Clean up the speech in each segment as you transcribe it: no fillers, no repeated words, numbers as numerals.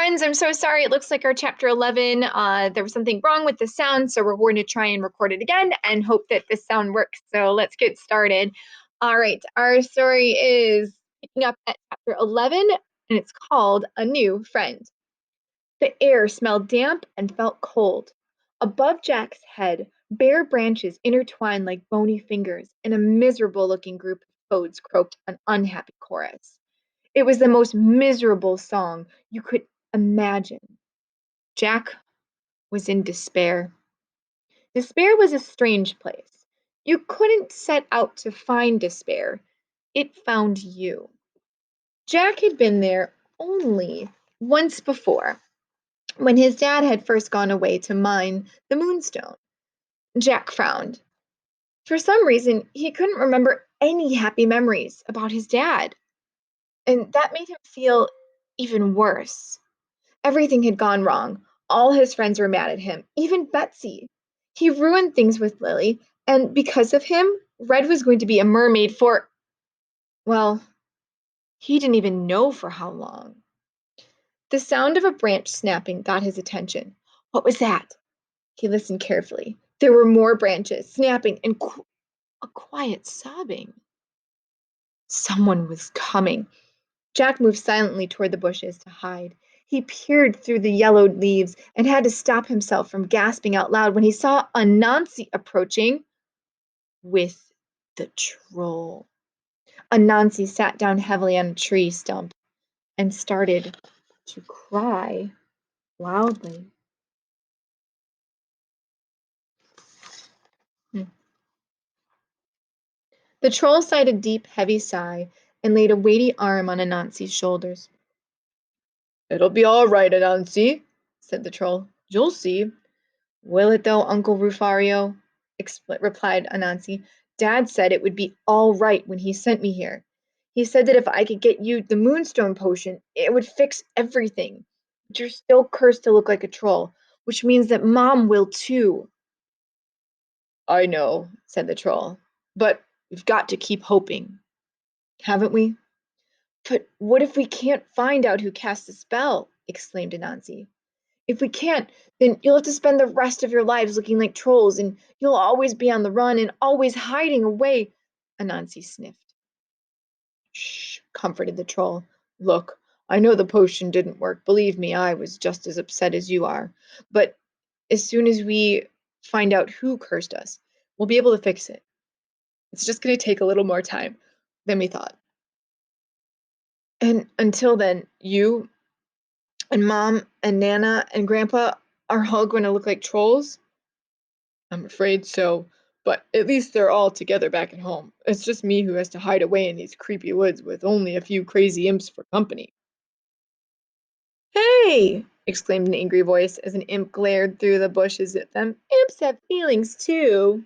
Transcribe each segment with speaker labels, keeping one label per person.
Speaker 1: friends, I'm so sorry. It looks like our chapter 11, there was something wrong with the sound, so we're going to try and record it again and hope that this sound works. So let's get started. All right, our story is picking up at chapter 11, and it's called A New Friend. The air smelled damp and felt cold. Above Jack's head, bare branches intertwined like bony fingers, and a miserable-looking group of toads croaked an unhappy chorus. It was the most miserable song you could imagine. Jack was in despair. Despair was a strange place. You couldn't set out to find despair, it found you. Jack had been there only once before, when his dad had first gone away to mine the moonstone. Jack frowned. For some reason, he couldn't remember any happy memories about his dad, and that made him feel even worse. Everything had gone wrong. All his friends were mad at him, even Betsy. He ruined things with Lily, and because of him, Red was going to be a mermaid for, well, he didn't even know for how long. The sound of a branch snapping got his attention. What was that? He listened carefully. There were more branches snapping and a quiet sobbing. Someone was coming. Jack moved silently toward the bushes to hide. He peered through the yellowed leaves and had to stop himself from gasping out loud when he saw Anansi approaching with the troll. Anansi sat down heavily on a tree stump and started to cry loudly. The troll sighed a deep, heavy sigh and laid a weighty arm on Anansi's shoulders. "It'll be all right, Anansi," said the troll. "You'll see." "Will it though, Uncle Rufario?" replied Anansi. "Dad said it would be all right when he sent me here. He said that if I could get you the Moonstone potion, it would fix everything. But you're still cursed to look like a troll, which means that Mom will too." "I know," said the troll, "but we've got to keep hoping, haven't we?" "But what if we can't find out who cast the spell?" exclaimed Anansi. "If we can't, then you'll have to spend the rest of your lives looking like trolls, and you'll always be on the run and always hiding away." Anansi sniffed. "Shh," comforted the troll. "Look, I know the potion didn't work. Believe me, I was just as upset as you are. But as soon as we find out who cursed us, we'll be able to fix it. It's just going to take a little more time than we thought. And until then, you and Mom and Nana and Grandpa are all going to look like trolls?" "I'm afraid so, but at least they're all together back at home. It's just me who has to hide away in these creepy woods with only a few crazy imps for company." "Hey!" exclaimed an angry voice as an imp glared through the bushes at them. "Imps have feelings too."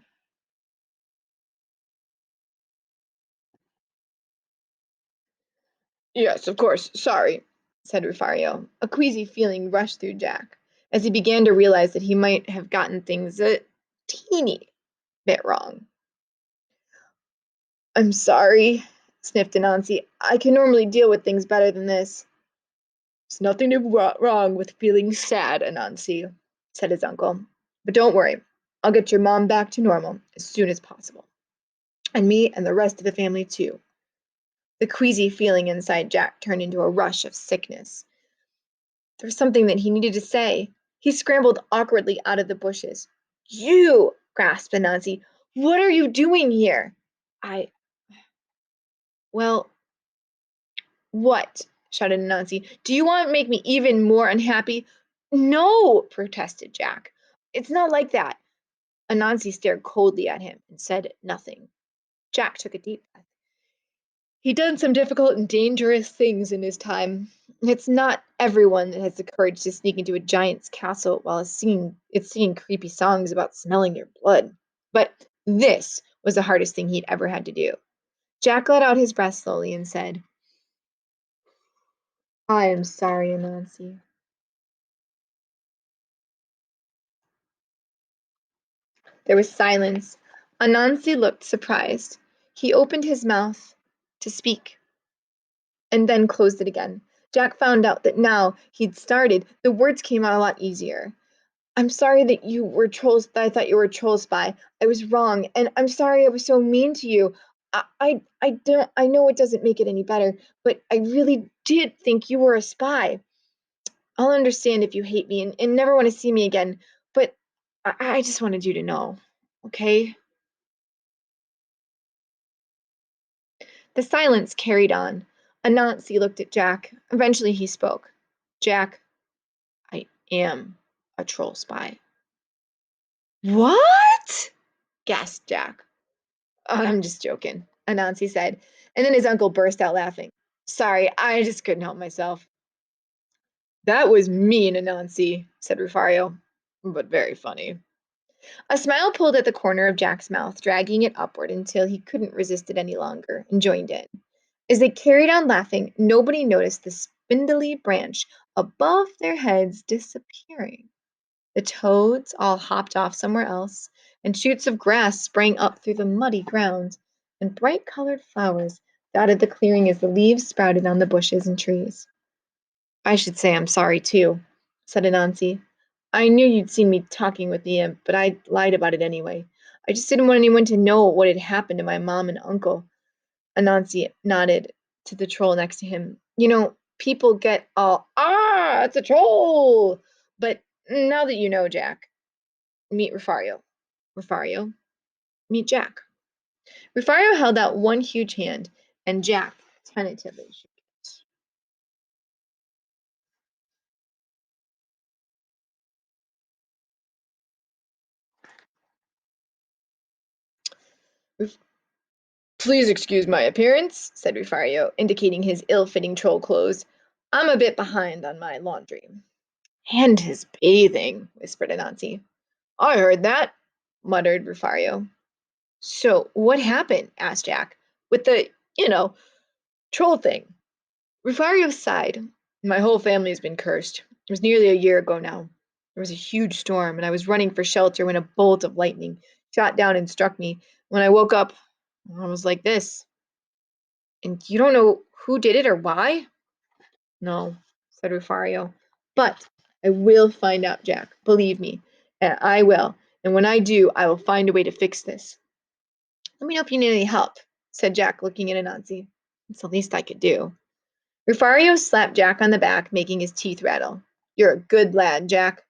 Speaker 1: "Yes, of course, sorry," said Rufario. A queasy feeling rushed through Jack as he began to realize that he might have gotten things a teeny bit wrong. "I'm sorry," sniffed Anansi. "I can normally deal with things better than this." "There's nothing wrong with feeling sad, Anansi," said his uncle. "But don't worry, I'll get your mom back to normal as soon as possible. And me and the rest of the family too." The queasy feeling inside Jack turned into a rush of sickness. There was something that he needed to say. He scrambled awkwardly out of the bushes. "You!" gasped Anansi. "What are you doing here?" "I, well, what?" shouted Anansi. "Do you want to make me even more unhappy?" "No," protested Jack. "It's not like that." Anansi stared coldly at him and said nothing. Jack took a deep breath. He'd done some difficult and dangerous things in his time. It's not everyone that has the courage to sneak into a giant's castle while it's singing creepy songs about smelling your blood. But this was the hardest thing he'd ever had to do. Jack let out his breath slowly and said, "I am sorry, Anansi." There was silence. Anansi looked surprised. He opened his mouth to speak and then closed it again. Jack found out that now he'd started, the words came out a lot easier. I'm sorry that you were trolls. That I thought you were a troll spy. I was wrong, and I'm sorry I was so mean to you. I don't. I know it doesn't make it any better, but I really did think you were a spy. I'll understand if you hate me and never want to see me again, but I just wanted you to know, okay? The silence carried on. Anansi looked at Jack. Eventually, he spoke. Jack, I am a troll spy. What? Gasped Jack. I'm just joking, Anansi said, and then his uncle burst out laughing. Sorry, I just couldn't help myself. That was mean, Anansi, said Rufario, but very funny. A smile pulled at the corner of Jack's mouth, dragging it upward until he couldn't resist it any longer, and joined in. As they carried on laughing, nobody noticed the spindly branch above their heads disappearing. The toads all hopped off somewhere else, and shoots of grass sprang up through the muddy ground, and bright colored flowers dotted the clearing as the leaves sprouted on the bushes and trees. I should say I'm sorry too, said Anansi. I knew you'd seen me talking with the imp, but I lied about it anyway. I just didn't want anyone to know what had happened to my mom and uncle. Anansi nodded to the troll next to him. You know, people get all, it's a troll! But now that you know, Jack, meet Refario. Refario, meet Jack. Refario held out one huge hand, and Jack tentatively shook it. Please excuse my appearance, said Refario, indicating his ill-fitting troll clothes. I'm a bit behind on my laundry. And his bathing, whispered Anansi. I heard that, muttered Refario. So, what happened? Asked Jack. With the, troll thing. Refario sighed. My whole family has been cursed. It was nearly a year ago now. There was a huge storm, and I was running for shelter when a bolt of lightning shot down and struck me. When I woke up, I was like this. And you don't know who did it or why? No, said Refario. But I will find out, Jack. Believe me. And I will. And when I do, I will find a way to fix this. Let me know if you need any help, said Jack, looking at Anansi. It's the least I could do. Refario slapped Jack on the back, making his teeth rattle. You're a good lad, Jack.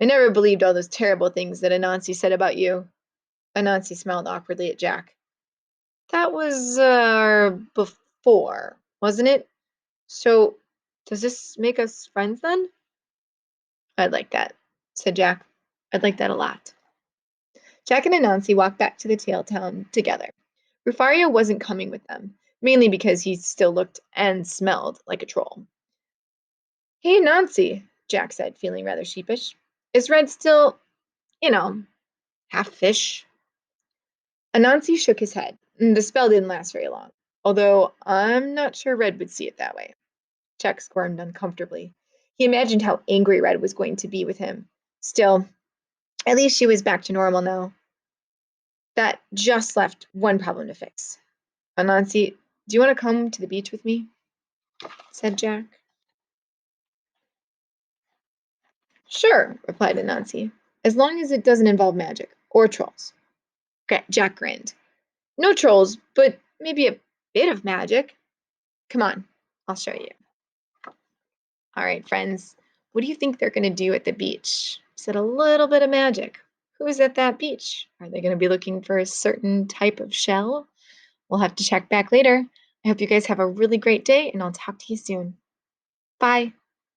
Speaker 1: I never believed all those terrible things that Anansi said about you. Anansi smiled awkwardly at Jack. That was before, wasn't it? So, does this make us friends then? I'd like that, said Jack. I'd like that a lot. Jack and Anansi walked back to the Tail Town together. Rufario wasn't coming with them, mainly because he still looked and smelled like a troll. Hey, Nancy, Jack said, feeling rather sheepish. Is Red still, you know, half fish? Anansi shook his head. The spell didn't last very long, although I'm not sure Red would see it that way. Jack squirmed uncomfortably. He imagined how angry Red was going to be with him. Still, at least she was back to normal now. That just left one problem to fix. Anansi, do you want to come to the beach with me? Said Jack. Sure, replied Anansi, as long as it doesn't involve magic or trolls. Jack grinned. No trolls, but maybe a bit of magic. Come on, I'll show you. All right, friends, what do you think they're going to do at the beach? Said a little bit of magic. Who's at that beach? Are they going to be looking for a certain type of shell? We'll have to check back later. I hope you guys have a really great day, and I'll talk to you soon. Bye.